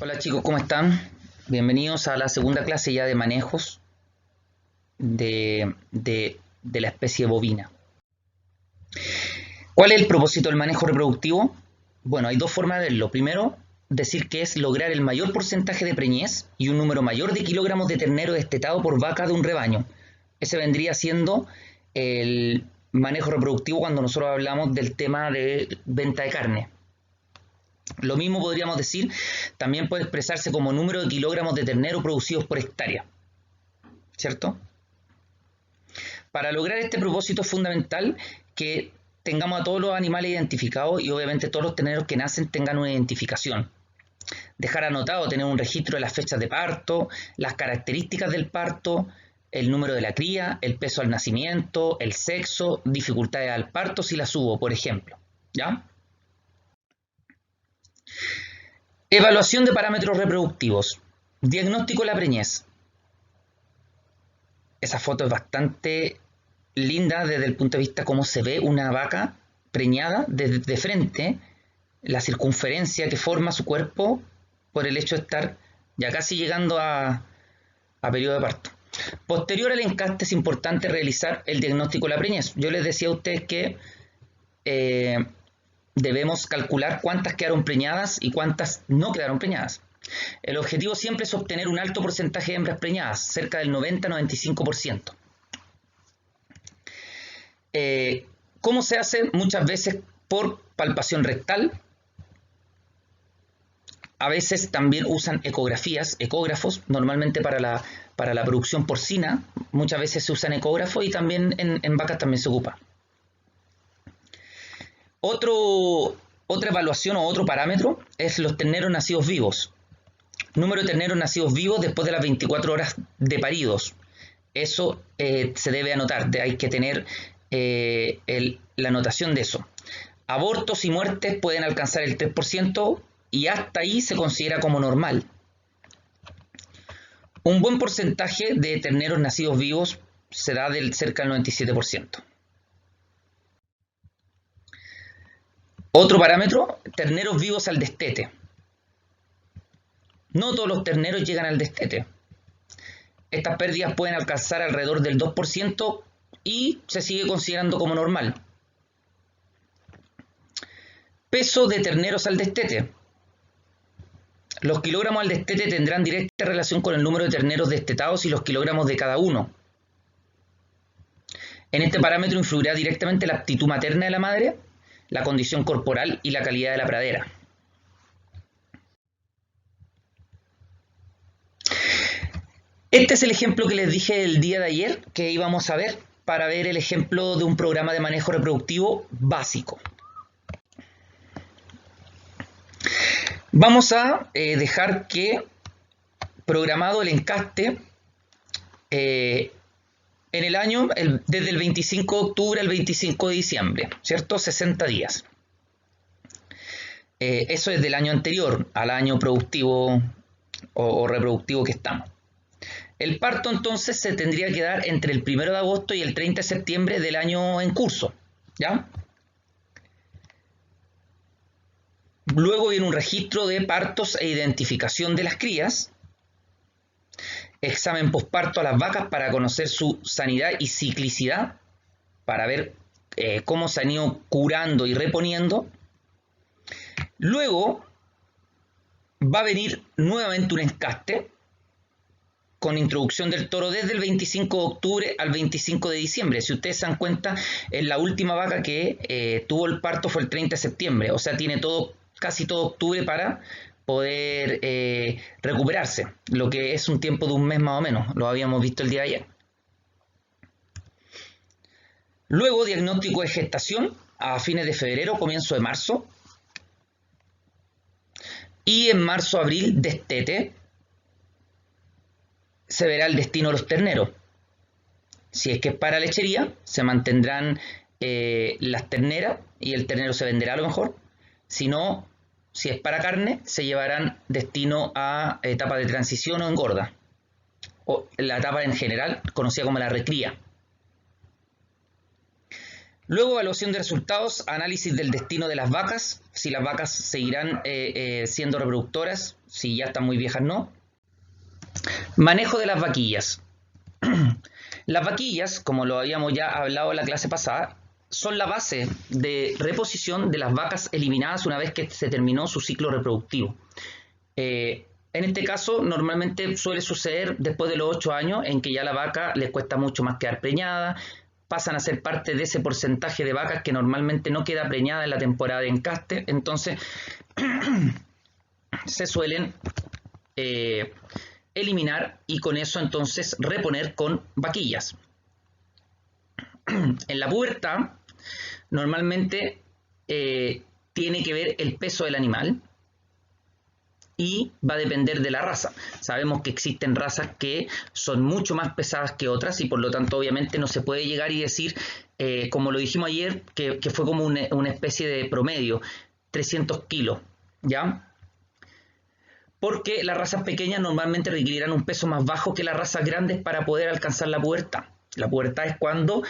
Hola chicos, ¿cómo están? Bienvenidos a la segunda clase ya de manejos de la especie bovina. ¿Cuál es el propósito del manejo reproductivo? Bueno, hay dos formas de verlo. Primero, decir que es lograr el mayor porcentaje de preñez y un número mayor de kilogramos de ternero destetado por vaca de un rebaño. Ese vendría siendo el manejo reproductivo cuando nosotros hablamos del tema de venta de carne. Lo mismo podríamos decir, también puede expresarse como número de kilogramos de ternero producidos por hectárea, ¿cierto? Para lograr este propósito es fundamental que tengamos a todos los animales identificados y obviamente todos los terneros que nacen tengan una identificación. Dejar anotado, tener un registro de las fechas de parto, las características del parto, el número de la cría, el peso al nacimiento, el sexo, dificultades al parto si las hubo, por ejemplo, ¿ya? Evaluación de parámetros reproductivos. Diagnóstico de la preñez. Esa foto es bastante linda desde el punto de vista cómo se ve una vaca preñada desde frente, la circunferencia que forma su cuerpo por el hecho de estar ya casi llegando a periodo de parto. Posterior al encaste es importante realizar el diagnóstico de la preñez. Yo les decía a ustedes que debemos calcular cuántas quedaron preñadas y cuántas no quedaron preñadas. El objetivo siempre es obtener un alto porcentaje de hembras preñadas, cerca del 90-95%. ¿Cómo se hace? Muchas veces por palpación rectal. A veces también usan ecografías, ecógrafos, normalmente para la producción porcina. Muchas veces se usan ecógrafos y también en vacas también se ocupa. Otra evaluación o otro parámetro es los terneros nacidos vivos. Número de terneros nacidos vivos después de las 24 horas de paridos. Eso se debe anotar, hay que tener la anotación de eso. Abortos y muertes pueden alcanzar el 3% y hasta ahí se considera como normal. Un buen porcentaje de terneros nacidos vivos se da del cerca del 97%. Otro parámetro, terneros vivos al destete. No todos los terneros llegan al destete. Estas pérdidas pueden alcanzar alrededor del 2% y se sigue considerando como normal. Peso de terneros al destete. Los kilogramos al destete tendrán directa relación con el número de terneros destetados y los kilogramos de cada uno. En este parámetro influirá directamente la aptitud materna de la madre, la condición corporal y la calidad de la pradera. Este es el ejemplo que les dije el día de ayer que íbamos a ver para ver el ejemplo de un programa de manejo reproductivo básico. Vamos a dejar que programado el encaste en el año, desde el 25 de octubre al 25 de diciembre, ¿cierto? 60 días. Eso es del año anterior al año productivo o reproductivo que estamos. El parto entonces se tendría que dar entre el 1 de agosto y el 30 de septiembre del año en curso, ¿ya? Luego viene un registro de partos e identificación de las crías. Examen posparto a las vacas para conocer su sanidad y ciclicidad, para ver cómo se han ido curando y reponiendo. Luego va a venir nuevamente un encaste con introducción del toro desde el 25 de octubre al 25 de diciembre. Si ustedes se dan cuenta, la última vaca que tuvo el parto fue el 30 de septiembre, o sea, tiene casi todo octubre para poder recuperarse, lo que es un tiempo de un mes más o menos, lo habíamos visto el día de ayer. Luego, diagnóstico de gestación a fines de febrero, comienzo de marzo. Y en marzo-abril, destete, se verá el destino de los terneros. Si es que es para lechería, se mantendrán las terneras y el ternero se venderá a lo mejor. Si no, si es para carne, se llevarán destino a etapa de transición o engorda, o la etapa en general conocida como la recría. Luego, evaluación de resultados, análisis del destino de las vacas, si las vacas seguirán siendo reproductoras, si ya están muy viejas no. Manejo de las vaquillas. Las vaquillas, como lo habíamos ya hablado en la clase pasada, son la base de reposición de las vacas eliminadas una vez que se terminó su ciclo reproductivo. En este caso, normalmente suele suceder después de los 8 años en que ya la vaca les cuesta mucho más quedar preñada, pasan a ser parte de ese porcentaje de vacas que normalmente no queda preñada en la temporada de encaste, entonces se suelen eliminar y con eso entonces reponer con vaquillas. En la pubertad normalmente tiene que ver el peso del animal y va a depender de la raza. Sabemos que existen razas que son mucho más pesadas que otras y por lo tanto obviamente no se puede llegar y decir, como lo dijimos ayer, que fue como una especie de promedio, 300 kilos, ¿ya? Porque las razas pequeñas normalmente requerirán un peso más bajo que las razas grandes para poder alcanzar la pubertad. La pubertad es cuando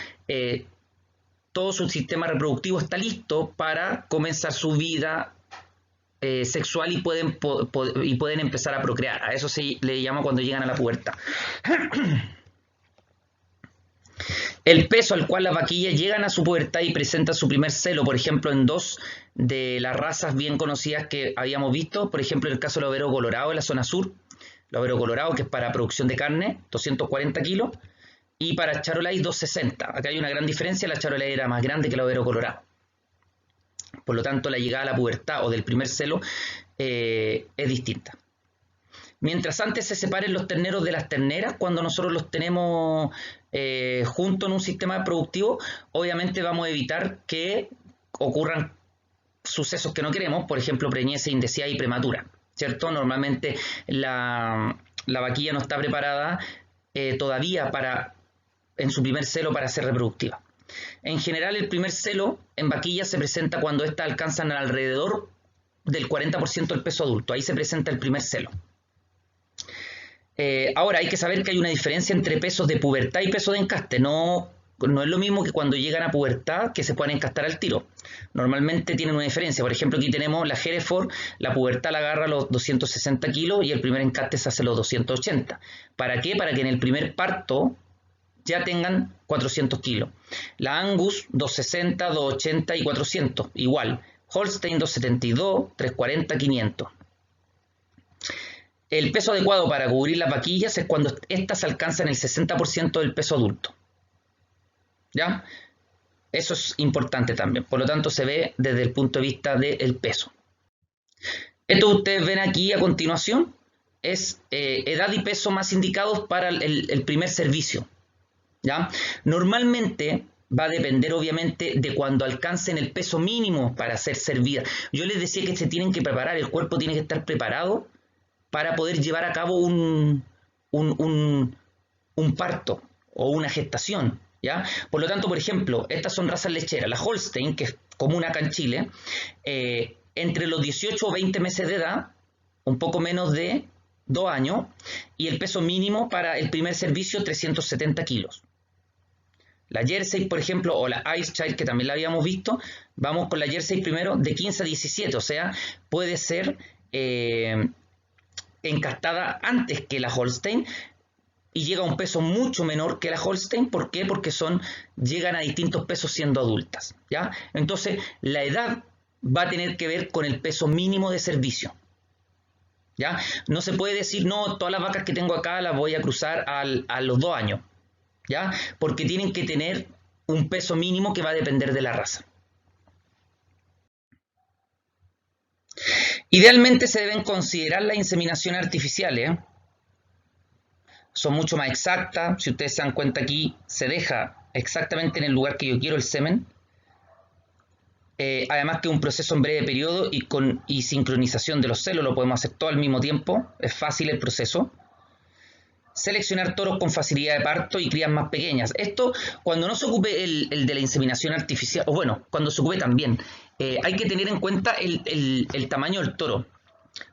todo su sistema reproductivo está listo para comenzar su vida sexual y pueden empezar a procrear. A eso se le llama cuando llegan a la pubertad. El peso al cual las vaquillas llegan a su pubertad y presentan su primer celo, por ejemplo, en dos de las razas bien conocidas que habíamos visto, por ejemplo, en el caso del overo colorado en la zona sur, el overo colorado que es para producción de carne, 240 kilos, y para Charolais 260. Acá hay una gran diferencia, la Charolais era más grande que el overo colorado. Por lo tanto, la llegada a la pubertad o del primer celo es distinta. Mientras antes se separen los terneros de las terneras, cuando nosotros los tenemos juntos en un sistema productivo, obviamente vamos a evitar que ocurran sucesos que no queremos, por ejemplo, preñez indeseada y prematura, ¿cierto? Normalmente la vaquilla no está preparada todavía en su primer celo para ser reproductiva. En general, el primer celo en vaquillas se presenta cuando éstas alcanzan alrededor del 40% del peso adulto. Ahí se presenta el primer celo. Ahora, hay que saber que hay una diferencia entre pesos de pubertad y peso de encaste. No es lo mismo que cuando llegan a pubertad que se pueden encastar al tiro. Normalmente tienen una diferencia. Por ejemplo, aquí tenemos la Hereford, la pubertad la agarra a los 260 kilos y el primer encaste se hace a los 280. ¿Para qué? Para que en el primer parto ya tengan 400 kilos. La Angus 260, 280 y 400, igual. Holstein 272, 340, 500. El peso adecuado para cubrir las vaquillas es cuando éstas alcanzan el 60% del peso adulto. ¿Ya? Eso es importante también. Por lo tanto, se ve desde el punto de vista del peso. Esto que ustedes ven aquí a continuación es edad y peso más indicados para el primer servicio. ¿Ya? Normalmente va a depender obviamente de cuando alcancen el peso mínimo para ser servida. Yo les decía que se tienen que preparar, el cuerpo tiene que estar preparado para poder llevar a cabo un parto o una gestación, ¿ya? Por lo tanto, por ejemplo, estas son razas lecheras. La Holstein, que es común acá en Chile, entre los 18 o 20 meses de edad, un poco menos de 2 años, y el peso mínimo para el primer servicio, 370 kilos. La Jersey, por ejemplo, o la Ice Child, que también la habíamos visto, vamos con la Jersey primero de 15 a 17, o sea, puede ser encastada antes que la Holstein y llega a un peso mucho menor que la Holstein. ¿Por qué? Porque llegan a distintos pesos siendo adultas, ¿ya? Entonces, la edad va a tener que ver con el peso mínimo de servicio, ¿ya? No se puede decir, no, todas las vacas que tengo acá las voy a cruzar a los 2 años. ¿Ya? Porque tienen que tener un peso mínimo que va a depender de la raza. Idealmente se deben considerar las inseminaciones artificiales. Son mucho más exactas. Si ustedes se dan cuenta aquí, se deja exactamente en el lugar que yo quiero el semen. Además que un proceso en breve periodo y sincronización de los celos, lo podemos hacer todo al mismo tiempo. Es fácil el proceso. Seleccionar toros con facilidad de parto y crías más pequeñas. Esto cuando no se ocupe el de la inseminación artificial, o bueno, cuando se ocupe también, hay que tener en cuenta el tamaño del toro.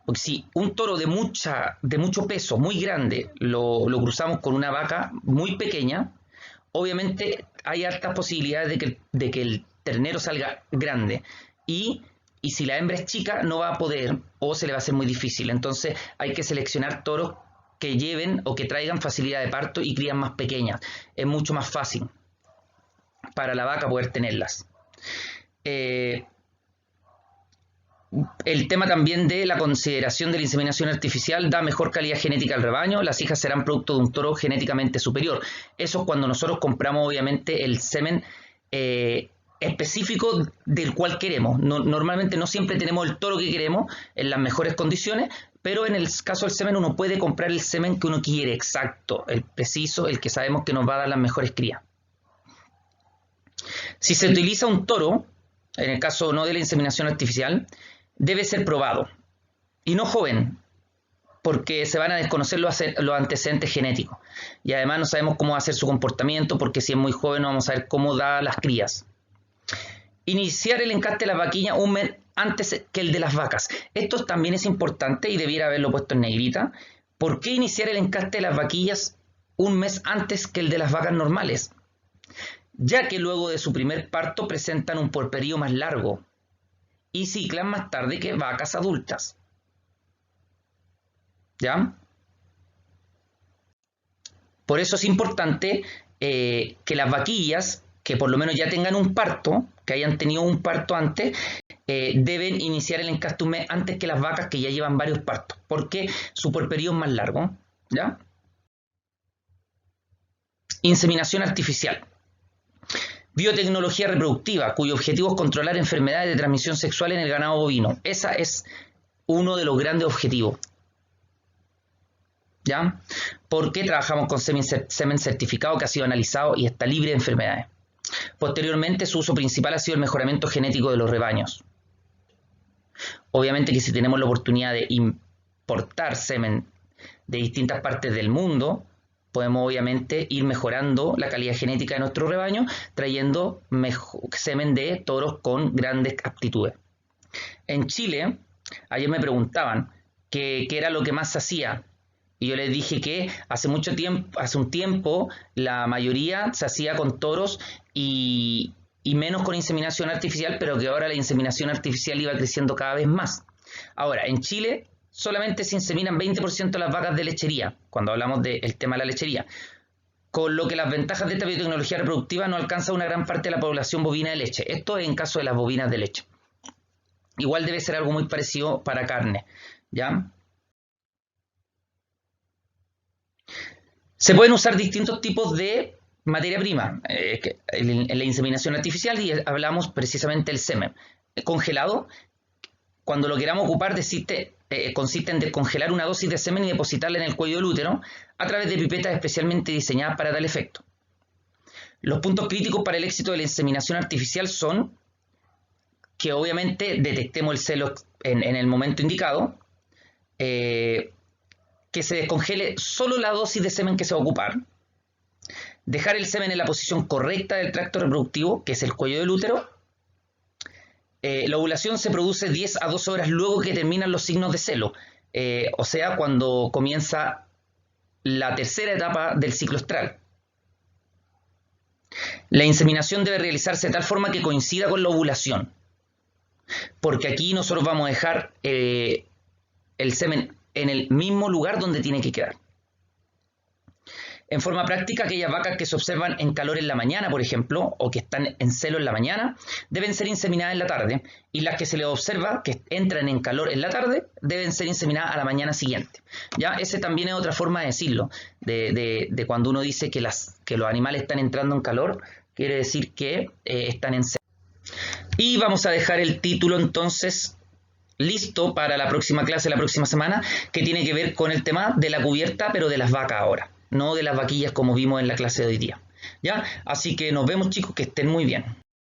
Porque si un toro de mucho peso, muy grande, lo cruzamos con una vaca muy pequeña, obviamente hay altas posibilidades de que el ternero salga grande. Y si la hembra es chica, no va a poder o se le va a hacer muy difícil. Entonces hay que seleccionar toros que lleven o que traigan facilidad de parto y crías más pequeñas. Es mucho más fácil para la vaca poder tenerlas. El tema también de la consideración de la inseminación artificial da mejor calidad genética al rebaño. Las hijas serán producto de un toro genéticamente superior. Eso es cuando nosotros compramos obviamente el semen específico del cual queremos. Normalmente no siempre tenemos el toro que queremos en las mejores condiciones, pero en el caso del semen uno puede comprar el semen que uno quiere, exacto, el preciso, el que sabemos que nos va a dar las mejores crías. Si se utiliza un toro, en el caso no de la inseminación artificial, debe ser probado y no joven, porque se van a desconocer los antecedentes genéticos y además no sabemos cómo va a ser su comportamiento, porque si es muy joven no vamos a ver cómo da las crías. Iniciar el encaste de las vaquillas un mes antes que el de las vacas. Esto también es importante y debiera haberlo puesto en negrita. ¿Por qué iniciar el encaste de las vaquillas un mes antes que el de las vacas normales? Ya que luego de su primer parto presentan un puerperio más largo y ciclan más tarde que vacas adultas. ¿Ya? Por eso es importante que las vaquillas, que por lo menos ya tengan un parto, que hayan tenido un parto antes, deben iniciar el encaste un mes antes que las vacas que ya llevan varios partos, porque su puerperio es más largo. ¿Ya? Inseminación artificial. Biotecnología reproductiva, cuyo objetivo es controlar enfermedades de transmisión sexual en el ganado bovino. Ese es uno de los grandes objetivos. ¿Ya? Porque trabajamos con semen certificado que ha sido analizado y está libre de enfermedades. Posteriormente, su uso principal ha sido el mejoramiento genético de los rebaños. Obviamente que si tenemos la oportunidad de importar semen de distintas partes del mundo, podemos obviamente ir mejorando la calidad genética de nuestro rebaño, trayendo semen de toros con grandes aptitudes. En Chile, ayer me preguntaban qué era lo que más se hacía. Y yo les dije que hace un tiempo, la mayoría se hacía con toros y menos con inseminación artificial, pero que ahora la inseminación artificial iba creciendo cada vez más. Ahora, en Chile solamente se inseminan 20% de las vacas de lechería, cuando hablamos del tema de la lechería, con lo que las ventajas de esta biotecnología reproductiva no alcanza una gran parte de la población bovina de leche. Esto es en caso de las bovinas de leche. Igual debe ser algo muy parecido para carne, ¿ya? Se pueden usar distintos tipos de materia prima en la inseminación artificial y hablamos precisamente del semen. Congelado, cuando lo queramos ocupar, consiste en descongelar una dosis de semen y depositarla en el cuello del útero a través de pipetas especialmente diseñadas para tal efecto. Los puntos críticos para el éxito de la inseminación artificial son que obviamente detectemos el celo en el momento indicado, que se descongele solo la dosis de semen que se va a ocupar, dejar el semen en la posición correcta del tracto reproductivo, que es el cuello del útero. La ovulación se produce 10 a 12 horas luego que terminan los signos de celo, o sea, cuando comienza la tercera etapa del ciclo estral. La inseminación debe realizarse de tal forma que coincida con la ovulación, porque aquí nosotros vamos a dejar el semen en el mismo lugar donde tiene que quedar. En forma práctica, aquellas vacas que se observan en calor en la mañana, por ejemplo, o que están en celo en la mañana, deben ser inseminadas en la tarde, y las que se les observa que entran en calor en la tarde, deben ser inseminadas a la mañana siguiente. ¿Ya? Ese también es otra forma de decirlo, de cuando uno dice que los animales están entrando en calor, quiere decir que están en celo. Y vamos a dejar el título entonces listo para la próxima clase, la próxima semana, que tiene que ver con el tema de la cubierta, pero de las vacas ahora, no de las vaquillas como vimos en la clase de hoy día. ¿Ya? Así que nos vemos, chicos, que estén muy bien.